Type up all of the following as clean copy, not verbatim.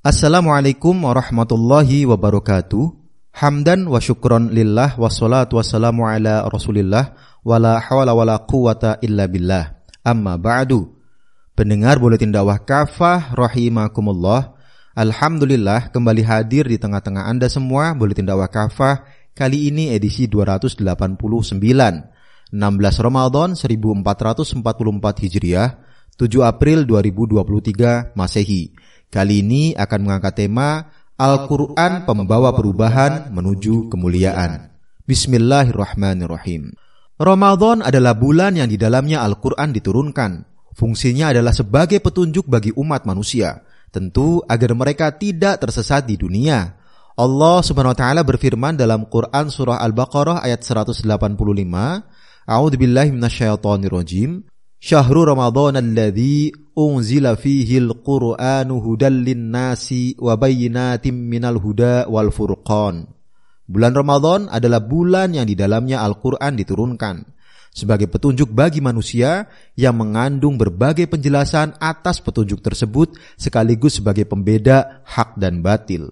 Assalamualaikum warahmatullahi wabarakatuh. Hamdan wa syukron lillah wassalatu wassalamu ala rasulillah wala hawla wala quwata illa billah. Amma ba'du. Pendengar Buletin Dakwah Kafah rahimakumullah. Alhamdulillah kembali hadir di tengah-tengah Anda semua Buletin Dakwah Kafah. Kali ini edisi 289, 16 Ramadan 1444 Hijriah, 7 April 2023 Masehi. Kali ini akan mengangkat tema Al-Quran Pembawa Perubahan Menuju Kemuliaan. Bismillahirrahmanirrahim. Ramadan adalah bulan yang di dalamnya Al-Quran diturunkan. Fungsinya adalah sebagai petunjuk bagi umat manusia, tentu agar mereka tidak tersesat di dunia. Allah Subhanahu wa taala berfirman dalam Quran surah Al-Baqarah ayat 185, A'udzubillahi minasyaitonirrajim. Syahrul Ramadan alladzi unzila fihil Qur'anu hudal linnasi wa bayyinatin minal huda wal furqan. Bulan Ramadan adalah bulan yang di dalamnya Al-Qur'an diturunkan sebagai petunjuk bagi manusia yang mengandung berbagai penjelasan atas petunjuk tersebut sekaligus sebagai pembeda hak dan batil.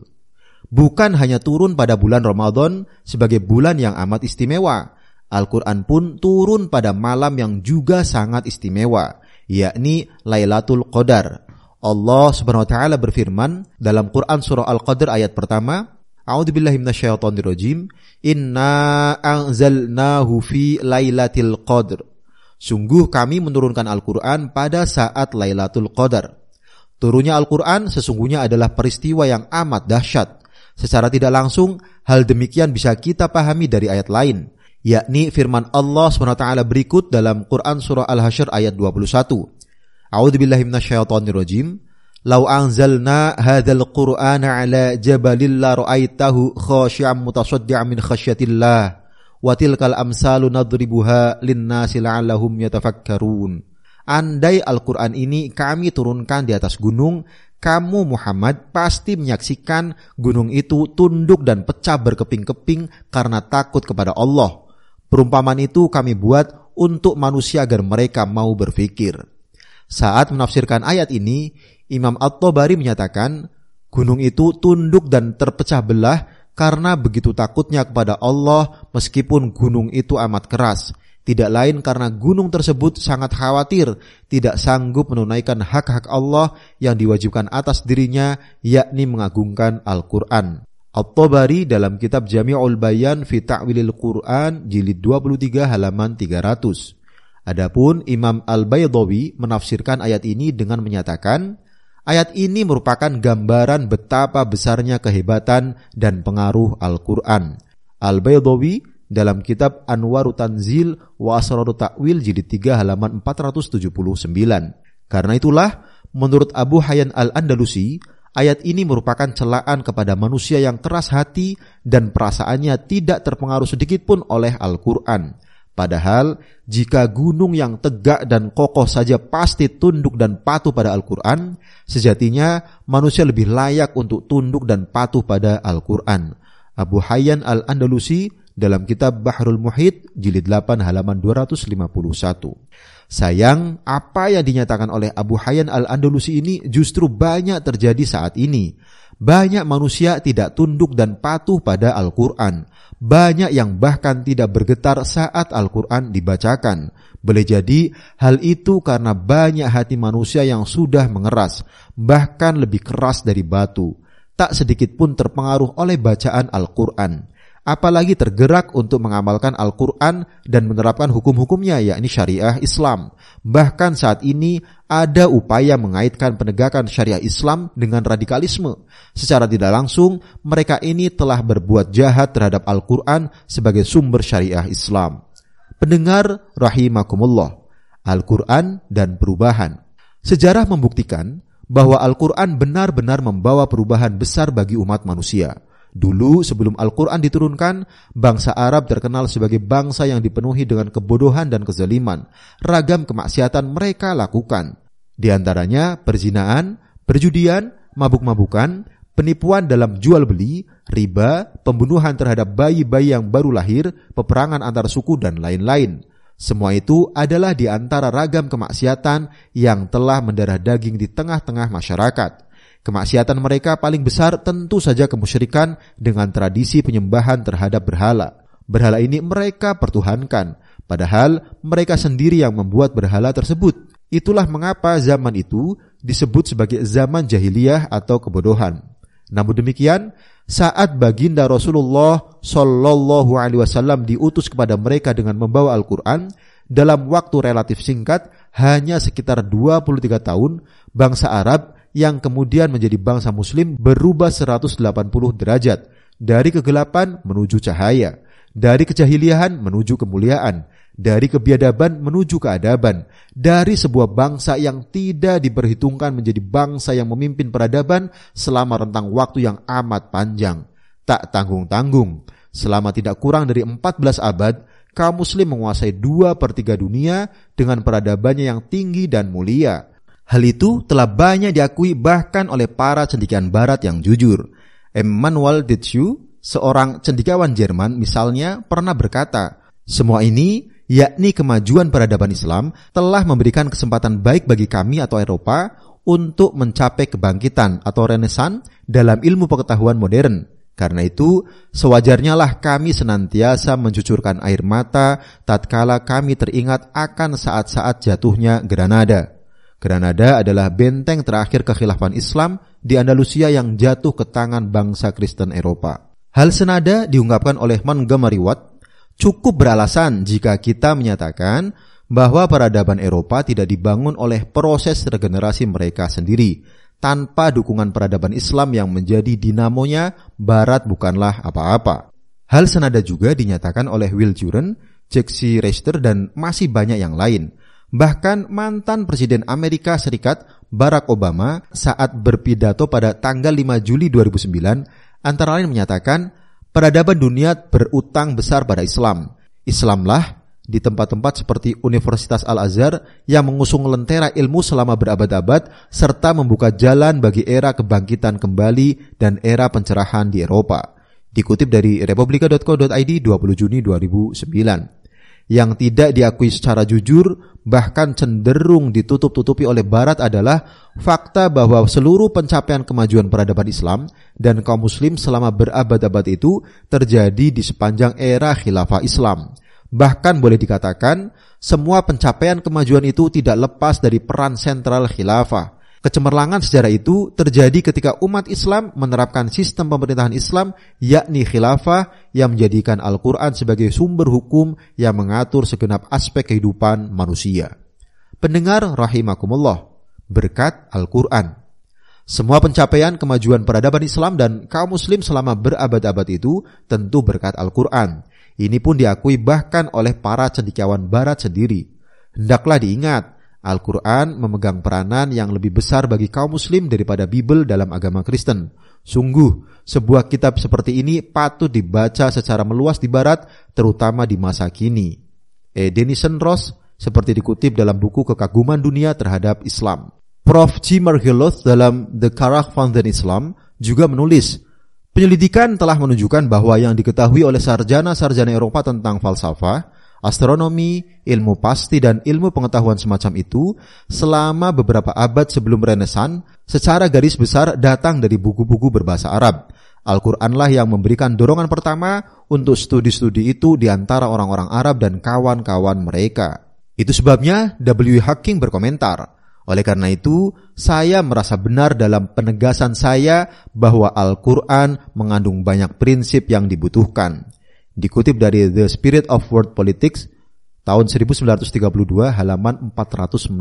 Bukan hanya turun pada bulan Ramadan sebagai bulan yang amat istimewa, Al-Quran pun turun pada malam yang juga sangat istimewa, yakni Lailatul Qadar. Allah Subhanahu wa taala berfirman dalam Quran surah Al-Qadr ayat pertama, A'udzubillahi minasyaitonirrajim, Inna anzalnahu fi Lailatul Qadr. Sungguh kami menurunkan Al-Quran pada saat Lailatul Qadar. Turunnya Al-Quran sesungguhnya adalah peristiwa yang amat dahsyat. Secara tidak langsung, hal demikian bisa kita pahami dari ayat lain, yakni firman Allah SWT berikut dalam Quran surah Al-Hasyr ayat 21. A'udzubillahi minasyaitonirrajim. Lau anzalna hadzal Qur'ana 'ala jabalin la ra'aitahu khashi'an mutasaddi'an min khasyatillah wa tilkal amsalu nadribuha lin-nasi la'allahum yatafakkarun. Andai Al-Quran ini kami turunkan di atas gunung, kamu Muhammad pasti menyaksikan gunung itu tunduk dan pecah berkeping-keping karena takut kepada Allah. Perumpamaan itu kami buat untuk manusia agar mereka mau berpikir. Saat menafsirkan ayat ini, Imam At-Tabari menyatakan gunung itu tunduk dan terpecah belah karena begitu takutnya kepada Allah meskipun gunung itu amat keras. Tidak lain karena gunung tersebut sangat khawatir tidak sanggup menunaikan hak-hak Allah yang diwajibkan atas dirinya, yakni mengagungkan Al-Quran. At-Tabari dalam kitab Jami'ul Bayan fi Ta'wilil Quran jilid 23 halaman 300. Adapun Imam Al-Baydawi menafsirkan ayat ini dengan menyatakan, ayat ini merupakan gambaran betapa besarnya kehebatan dan pengaruh Al-Quran. Al-Baydawi dalam kitab Anwarut Tanzil wa Asrarut Ta'wil jilid 3 halaman 479. Karena itulah, menurut Abu Hayyan Al-Andalusi, ayat ini merupakan celaan kepada manusia yang keras hati dan perasaannya tidak terpengaruh sedikit pun oleh Al-Quran. Padahal, jika gunung yang tegak dan kokoh saja pasti tunduk dan patuh pada Al-Quran, sejatinya manusia lebih layak untuk tunduk dan patuh pada Al-Quran. Abu Hayyan Al-Andalusi dalam kitab Bahrul Muhit jilid 8 halaman 251. Sayang, apa yang dinyatakan oleh Abu Hayyan Al-Andalusi ini justru banyak terjadi saat ini. Banyak manusia tidak tunduk dan patuh pada Al-Quran. Banyak yang bahkan tidak bergetar saat Al-Quran dibacakan. Boleh jadi hal itu karena banyak hati manusia yang sudah mengeras, bahkan lebih keras dari batu. Tak sedikit pun terpengaruh oleh bacaan Al-Quran. Apalagi tergerak untuk mengamalkan Al-Quran dan menerapkan hukum-hukumnya, yakni syariah Islam. Bahkan saat ini ada upaya mengaitkan penegakan syariah Islam dengan radikalisme. Secara tidak langsung, mereka ini telah berbuat jahat terhadap Al-Quran sebagai sumber syariah Islam. Pendengar rahimakumullah, Al-Quran dan perubahan. Sejarah membuktikan bahwa Al-Quran benar-benar membawa perubahan besar bagi umat manusia. Dulu sebelum Al-Quran diturunkan, bangsa Arab terkenal sebagai bangsa yang dipenuhi dengan kebodohan dan kezaliman. Ragam kemaksiatan mereka lakukan. Di antaranya perzinaan, perjudian, mabuk-mabukan, penipuan dalam jual beli, riba, pembunuhan terhadap bayi-bayi yang baru lahir, peperangan antar suku, dan lain-lain. Semua itu adalah di antara ragam kemaksiatan yang telah mendarah daging di tengah-tengah masyarakat. Kemaksiatan mereka paling besar tentu saja kemusyrikan dengan tradisi penyembahan terhadap berhala. Berhala ini mereka pertuhankan, padahal mereka sendiri yang membuat berhala tersebut. Itulah mengapa zaman itu disebut sebagai zaman jahiliyah atau kebodohan. Namun demikian, saat baginda Rasulullah Shallallahu Alaihi Wasallam diutus kepada mereka dengan membawa Al-Quran, dalam waktu relatif singkat, hanya sekitar 23 tahun, bangsa Arab yang kemudian menjadi bangsa Muslim berubah 180 derajat, dari kegelapan menuju cahaya, dari kejahiliahan menuju kemuliaan, dari kebiadaban menuju keadaban, dari sebuah bangsa yang tidak diperhitungkan menjadi bangsa yang memimpin peradaban selama rentang waktu yang amat panjang. Tak tanggung-tanggung, selama tidak kurang dari 14 abad, kaum muslim menguasai 2/3 dunia dengan peradabannya yang tinggi dan mulia. Hal itu telah banyak diakui bahkan oleh para cendekiawan barat yang jujur. Emanuel Detschu, seorang cendekiawan Jerman misalnya, pernah berkata, semua ini, yakni kemajuan peradaban Islam, telah memberikan kesempatan baik bagi kami atau Eropa untuk mencapai kebangkitan atau renaissance dalam ilmu pengetahuan modern. Karena itu, sewajarnya lah kami senantiasa mencucurkan air mata tatkala kami teringat akan saat-saat jatuhnya Granada. Granada adalah benteng terakhir kekhilafan Islam di Andalusia yang jatuh ke tangan bangsa Kristen Eropa. Hal senada diungkapkan oleh Montgomery Watt. Cukup beralasan jika kita menyatakan bahwa peradaban Eropa tidak dibangun oleh proses regenerasi mereka sendiri. Tanpa dukungan peradaban Islam yang menjadi dinamonya, Barat bukanlah apa-apa. Hal senada juga dinyatakan oleh Will Juren, Jack C. Reister, dan masih banyak yang lain. Bahkan mantan Presiden Amerika Serikat Barack Obama saat berpidato pada tanggal 5 Juli 2009 antara lain menyatakan peradaban dunia berutang besar pada Islam. Islamlah di tempat-tempat seperti Universitas Al-Azhar yang mengusung lentera ilmu selama berabad-abad serta membuka jalan bagi era kebangkitan kembali dan era pencerahan di Eropa. Dikutip dari republika.co.id 20 Juni 2009. Yang tidak diakui secara jujur, bahkan cenderung ditutup-tutupi oleh Barat adalah fakta bahwa seluruh pencapaian kemajuan peradaban Islam dan kaum muslim selama berabad-abad itu terjadi di sepanjang era khilafah Islam. Bahkan boleh dikatakan, semua pencapaian kemajuan itu tidak lepas dari peran sentral khilafah. Kecemerlangan sejarah itu terjadi ketika umat Islam menerapkan sistem pemerintahan Islam, yakni khilafah yang menjadikan Al-Quran sebagai sumber hukum yang mengatur segenap aspek kehidupan manusia. Pendengar rahimakumullah, berkat Al-Quran. Semua pencapaian kemajuan peradaban Islam dan kaum muslim selama berabad-abad itu tentu berkat Al-Quran. Ini pun diakui bahkan oleh para cendekiawan Barat sendiri. Hendaklah diingat, Al-Quran memegang peranan yang lebih besar bagi kaum muslim daripada Bible dalam agama Kristen. Sungguh, sebuah kitab seperti ini patut dibaca secara meluas di Barat, terutama di masa kini. Denison Ross, seperti dikutip dalam buku Kekaguman Dunia Terhadap Islam. Prof. G. Margeloth dalam The Caravan in Islam juga menulis, penyelidikan telah menunjukkan bahwa yang diketahui oleh sarjana-sarjana Eropa tentang falsafah, astronomi, ilmu pasti, dan ilmu pengetahuan semacam itu selama beberapa abad sebelum Renaissance secara garis besar datang dari buku-buku berbahasa Arab. Al-Quranlah yang memberikan dorongan pertama untuk studi-studi itu di antara orang-orang Arab dan kawan-kawan mereka. Itu sebabnya W. Hawking berkomentar, oleh karena itu, saya merasa benar dalam penegasan saya bahwa Al-Quran mengandung banyak prinsip yang dibutuhkan. Dikutip dari The Spirit of World Politics, tahun 1932, halaman 461.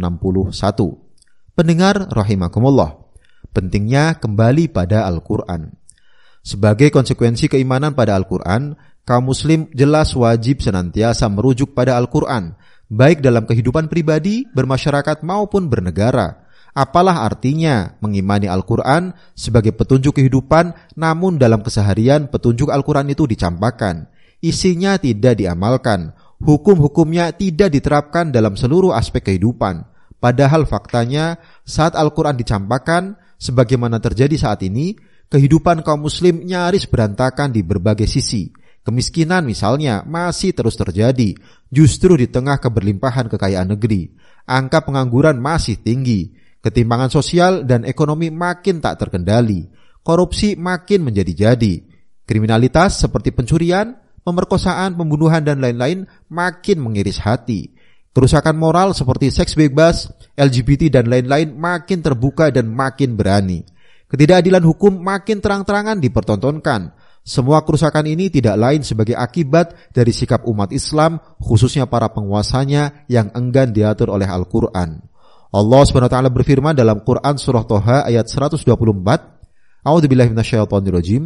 Pendengar rahimakumullah, pentingnya kembali pada Al-Quran. Sebagai konsekuensi keimanan pada Al-Quran, kaum muslim jelas wajib senantiasa merujuk pada Al-Quran, baik dalam kehidupan pribadi, bermasyarakat maupun bernegara. Apalah artinya mengimani Al-Quran sebagai petunjuk kehidupan, namun dalam keseharian petunjuk Al-Quran itu dicampakkan. Isinya tidak diamalkan, hukum-hukumnya tidak diterapkan dalam seluruh aspek kehidupan. Padahal faktanya saat Al-Quran dicampakkan, sebagaimana terjadi saat ini, kehidupan kaum muslim nyaris berantakan di berbagai sisi. Kemiskinan misalnya masih terus terjadi, justru di tengah keberlimpahan kekayaan negeri. Angka pengangguran masih tinggi. Ketimpangan sosial dan ekonomi makin tak terkendali. Korupsi makin menjadi-jadi. Kriminalitas seperti pencurian, pemerkosaan, pembunuhan, dan lain-lain makin mengiris hati. Kerusakan moral seperti seks bebas, LGBT, dan lain-lain makin terbuka dan makin berani. Ketidakadilan hukum makin terang-terangan dipertontonkan. Semua kerusakan ini tidak lain sebagai akibat dari sikap umat Islam, khususnya para penguasanya yang enggan diatur oleh Al-Quran. Allah SWT berfirman dalam Quran surah Toha ayat 124, A'udzubillahi minasyaitonirrajim,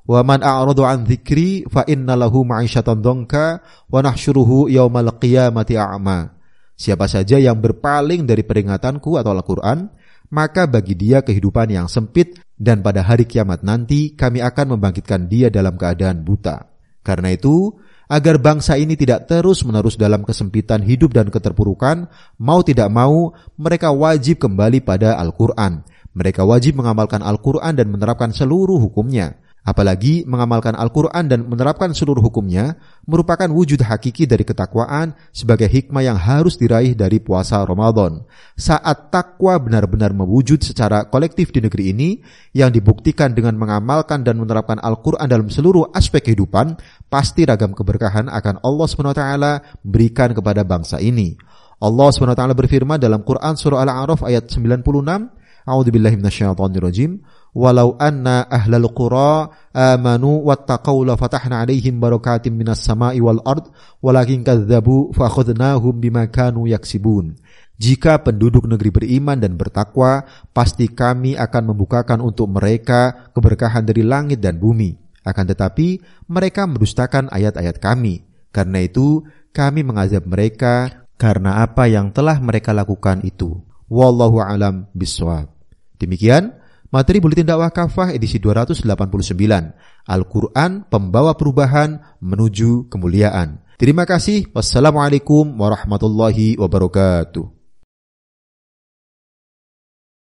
wa man a'radu an dzikri fa inna lahu ma'isyatan dhanka wa nahsyuruhu yaumal qiyamati a'ma. Siapa saja yang berpaling dari peringatanku atau Al-Quran, maka bagi dia kehidupan yang sempit dan pada hari kiamat nanti kami akan membangkitkan dia dalam keadaan buta. Karena itu, agar bangsa ini tidak terus-menerus dalam kesempitan hidup dan keterpurukan, mau tidak mau mereka wajib kembali pada Al-Quran. Mereka wajib mengamalkan Al-Quran dan menerapkan seluruh hukumnya. Apalagi mengamalkan Al-Quran dan menerapkan seluruh hukumnya merupakan wujud hakiki dari ketakwaan sebagai hikmah yang harus diraih dari puasa Ramadan. Saat takwa benar-benar mewujud secara kolektif di negeri ini, yang dibuktikan dengan mengamalkan dan menerapkan Al-Quran dalam seluruh aspek kehidupan, pasti ragam keberkahan akan Allah SWT berikan kepada bangsa ini. Allah SWT berfirman dalam Quran surah Al-A'raf ayat 96, A'udzubillahi minasyaitonirrajim. Walau anna ahlal qura amanu wattaqaw la fatahna 'alaihim barakatim minas sama'i wal ard walakin kadzdzabu fa akhadnahum bima kanu yaksibun. Jika penduduk negeri beriman dan bertakwa, pasti kami akan membukakan untuk mereka keberkahan dari langit dan bumi. Akan tetapi mereka mendustakan ayat-ayat kami. Karena itu kami mengazab mereka karena apa yang telah mereka lakukan itu. Wallahu a'lam bishawab. Demikian materi Buletin Dakwah Kafah edisi 289, Al-Quran Pembawa Perubahan Menuju Kemuliaan. Terima kasih. Wassalamualaikum warahmatullahi wabarakatuh.